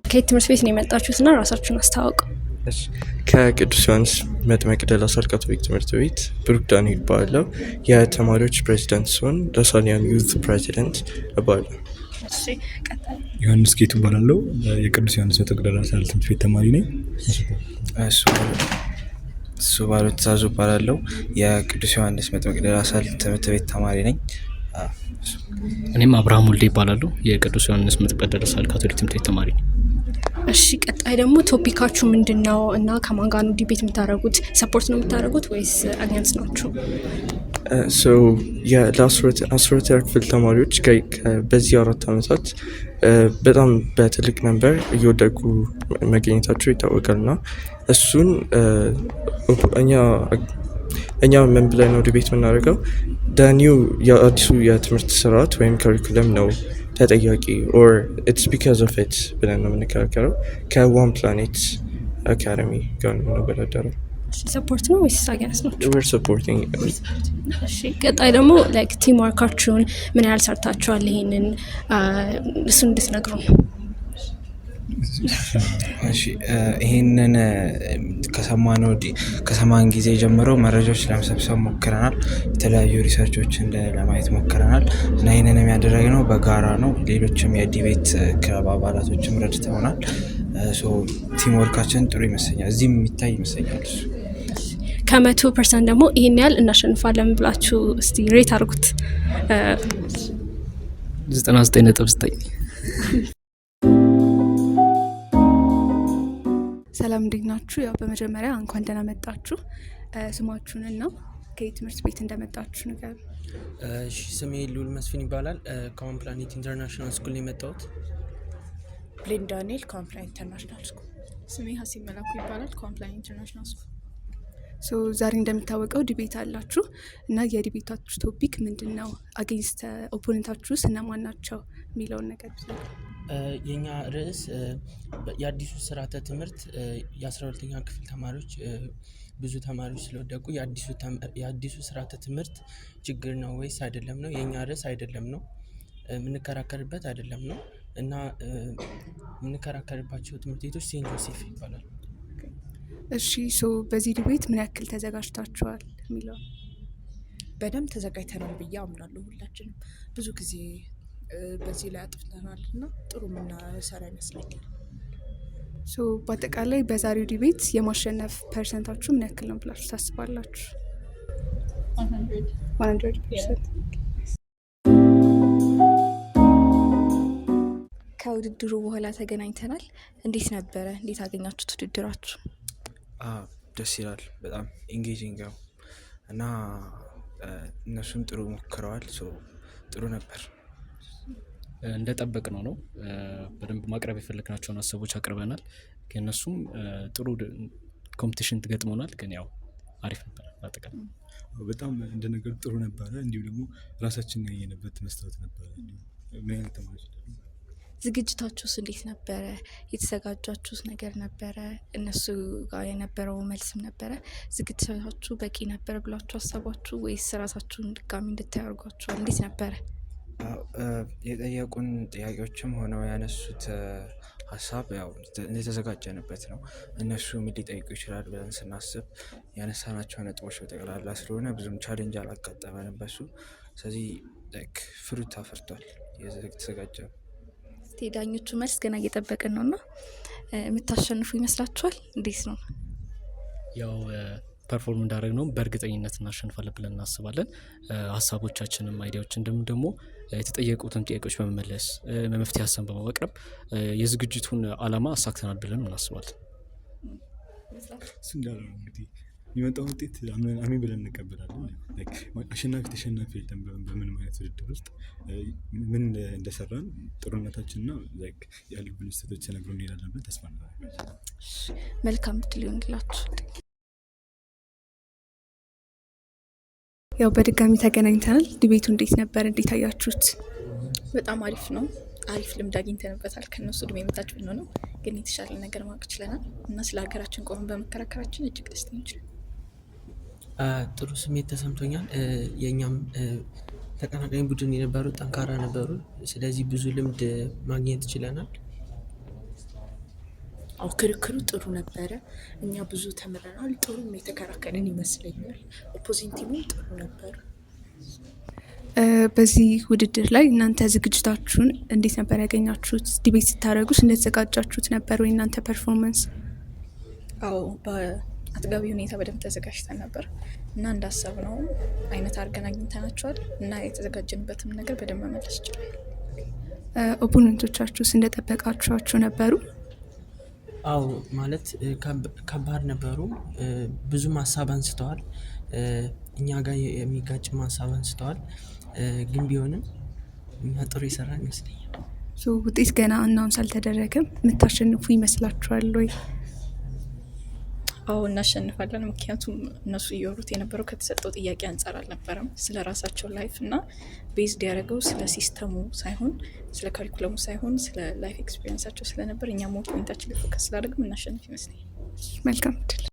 ከየት ትምህርት ቤት ነው የመጣችሁትና ራሳችሁን አስተዋውቁ። ከቅዱስ ዮሐንስ መጥምቅ ደላሳል ካቶሊክ ትምህርት ቤት ብሩክ ዳንኤል እባላለሁ። የተማሪዎች ፕሬዚዳንት ሲሆን ደሳሊያን ዩዝ ፕሬዚደንት እባላለሁ። ዮሐንስ ጌቱ እባላለሁ። የቅዱስ ዮሐንስ መጥምቅ ደላሳል ትምህርት ቤት ተማሪ ነኝ። እሱ ባለው ትእዛዙ እባላለሁ። የቅዱስ ዮሐንስ መጥምቅ ደላሳል ትምህርት ቤት ተማሪ ነኝ። እኔም አብርሃም ወልዴ እባላለሁ። የቅዱስ ዮሐንስ መጥምቅ ደላሳል ካቶሊክ ትምህርት ቤት ተማሪ ነኝ። እሺ፣ ቀጣይ ደግሞ ቶፒካችሁ ምንድን ነው እና ከማን ጋር ነው ዲቤት የምታደርጉት? ሰፖርት ነው የምታደርጉት ወይስ አጋንስት ናችሁ? የ12ኛ ክፍል ተማሪዎች በዚህ 4 ዓመታት በጣም በትልቅ ነንበር እየወደቁ መገኘታቸው ይታወቃል እና እሱን እኛ ምን ብለን ነው ዲቤት የምናደርገው? ኒው የአዲሱ የትምህርት ስርዓት ወይም ካሪኩለም ነው ተጠያቂ ኦር ኢትስ ቢካዝ ኦፍ ኢት ብለን ነው የምንከራከረው። ከዋን ፕላኔት አካደሚ ጋር ነው የምንወዳደረው። ሰፖርት ነው ወይስ አጋንስት ነው? ዌር ሰፖርቲንግ። ቀጣይ ደግሞ ላይክ ቲም ወርካችሁን ምን ያህል ሰርታችኋል? ይሄንን እሱን እንድትነግሩ ነው። ይህንን ከሰማን ጊዜ ጀምሮ መረጃዎች ለመሰብሰብ ሞክረናል። የተለያዩ ሪሰርቾችን ለማየት ሞክረናል እና ይህንንም ያደረግነው በጋራ ነው። ሌሎችም የዲቤት ክለብ አባላቶችም ረድተውናል። ቲም ወርካችን ጥሩ ይመስለኛል። እዚህም የሚታይ ይመስለኛል። እሱ ከ100% ደግሞ ይህን ያህል እናሸንፋለን ብላችሁ እስቲ ሬት አድርጉት። 99.9። ሰላም እንዴት ናችሁ? ያው በመጀመሪያ እንኳን ደህና መጣችሁ። ስማችሁንና ከየት ትምህርት ቤት እንደመጣችሁ ንገሩ። ስሜ ሉል መስፍን ይባላል። ከዋን ፕላኔት ኢንተርናሽናል ስኩል ነው የመጣሁት። ብሌን ዳንኤል ከዋን ፕላኔት ኢንተርናሽናል ስኩል። ስሜ ሀሲብ መላኩ ይባላል ከዋን ፕላኔት ኢንተርናሽናል ስኩል። ዛሬ እንደሚታወቀው ዲቤት አላችሁ እና የዲቤታችሁ ቶፒክ ምንድን ነው? አጌንስት ኦፖኔንታችሁ እነማን ናቸው የሚለውን ነገር የኛ ርዕስ የአዲሱ ስርዓተ ትምህርት የ12ኛ ክፍል ተማሪዎች ብዙ ተማሪዎች ስለወደቁ የአዲሱ ስርዓተ ትምህርት ችግር ነው ወይስ አይደለም ነው። የኛ ርዕስ አይደለም ነው፣ የምንከራከርበት አይደለም ነው እና የምንከራከርባቸው ትምህርት ቤቶች ሴንት ጆሴፍ ይባላል። እሺ፣ በዚህ ዲቤት ምን ያክል ተዘጋጅታችኋል የሚለው? በደንብ ተዘጋጅተናል ብዬ አምናለሁ። ሁላችንም ብዙ ጊዜ በዚህ ላይ አጥፍተናል እና ጥሩ ምናሰራ ይመስለኛል። በአጠቃላይ በዛሬው ዲቤት የማሸነፍ ፐርሰንታችሁ ምን ያክል ነው ብላችሁ ታስባላችሁ? 100%። ከውድድሩ በኋላ ተገናኝተናል። እንዴት ነበረ? እንዴት አገኛችሁት ውድድራችሁ? ደስ ይላል። በጣም ኢንጌጂንግ ነው እና እነሱም ጥሩ ሞክረዋል። ጥሩ ነበር። እንደጠበቅ ነው። በደንብ ማቅረብ የፈለግናቸውን ሀሳቦች አቅርበናል። ከእነሱም ጥሩ ኮምፒቲሽን ገጥሞናል። ግን ያው አሪፍ ነበር። አጠቃላይ በጣም እንደነገሩ ጥሩ ነበረ። እንዲሁም ደግሞ ራሳችን ያየንበት መስታወት ነበረ። ምን አይነት ተማሪዎች ዝግጅታችሁስ እንዴት ነበረ? የተዘጋጃችሁት ነገር ነበረ? እነሱ ጋር የነበረው መልስም ነበረ? ዝግጅታችሁ በቂ ነበረ ብላችሁ አሰባችሁ ወይስ ራሳችሁን ድጋሚ እንድታያርጓችኋል? እንዴት ነበረ? የጠየቁን ጥያቄዎችም ሆነው ያነሱት ሀሳብ ያው እንደተዘጋጀንበት ነው። እነሱ ምን ሊጠይቁ ይችላል ብለን ስናስብ ያነሳናቸው ነጥቦች በጠቅላላ ስለሆነ ብዙም ቻሌንጅ አላጋጠመንም በሱ። ስለዚህ ፍሩት አፈርቷል የተዘጋጀ። ዳኞቹ መልስ ገና እየጠበቅን ነው እና የምታሸንፉ ይመስላችኋል? እንዴት ነው? ያው ፐርፎርም እንዳደረግ ነው በእርግጠኝነት እናሸንፋለን ብለን እናስባለን። ሀሳቦቻችንም አይዲያዎችን ደግሞ የተጠየቁትን ጥያቄዎች በመመለስ መፍትሄ ሀሳብ በማቅረብ የዝግጅቱን ዓላማ አሳክተናል ብለን እናስባለን። እሱ እንዳለ ነው እንግዲህ የሚመጣው ውጤት አሜን ብለን እንቀበላለን። አሸናፊ ተሸናፊ የለም። በምንም አይነት ውድድር ውስጥ ምን እንደሰራን ጥሩነታችንና ያሉብን ስህተቶች ተነግሮ እንሄዳለን ብለን ተስፋ እናደርጋለን። መልካም ዕድል ይሁንላችሁ። ያው በድጋሚ ተገናኝተናል። ዲቤቱ እንዴት ነበር? እንዴት አያችሁት? በጣም አሪፍ ነው። አሪፍ ልምድ አግኝተንበታል። ከነሱ እድሜ የመታች ብንሆንም ግን የተሻለ ነገር ማወቅ ችለናል እና ስለ ሀገራችን ቆመን በመከራከራችን እጅግ ደስተኞች ነን። ጥሩ ስሜት ተሰምቶኛል። የእኛም ተቀናቃኝ ቡድን የነበሩ ጠንካራ ነበሩ። ስለዚህ ብዙ ልምድ ማግኘት ችለናል። አዎ ክርክሩ ጥሩ ነበረ። እኛ ብዙ ተምረናል። ጥሩም የተከራከርን ይመስለኛል። ኦፖዚንግ ቲሙም ጥሩ ነበሩ። በዚህ ውድድር ላይ እናንተ ዝግጅታችሁን እንዴት ነበር ያገኛችሁት? ዲቤት ስታደርጉት እንደተዘጋጃችሁት ነበር ወይ እናንተ ፐርፎርማንስ? አዎ በአጥጋቢ ሁኔታ በደንብ ተዘጋጅተን ነበር እና እንዳሰብነው አይነት አድርገን አግኝተናቸዋል እና የተዘጋጀንበትም ነገር በደንብ መመለስ ይችላል። ኦፖነንቶቻችሁስ እንደጠበቃችኋቸው ነበሩ? አዎ ማለት ከባድ ነበሩ። ብዙም ሀሳብ አንስተዋል። እኛ ጋር የሚጋጭም ሀሳብ አንስተዋል። ግን ቢሆንም እኛ ጥሩ የሰራን ይመስለኛል። ውጤት ገና አናውንስ አልተደረገም። የምታሸንፉ ይመስላችኋል ወይ? አዎ እናሸንፋለን። ምክንያቱም እነሱ እየወሩት የነበረው ከተሰጠው ጥያቄ አንጻር አልነበረም። ስለ ራሳቸው ላይፍ እና ቤዝድ ያደረገው ስለ ሲስተሙ ሳይሆን ስለ ካሪኩለሙ ሳይሆን ስለ ላይፍ ኤክስፒሪየንሳቸው ስለነበር እኛ ሞር ፖይንታችን ላይ ፎከስ ስላደረግም እናሸንፍ ይመስለኛል። መልካም እድል።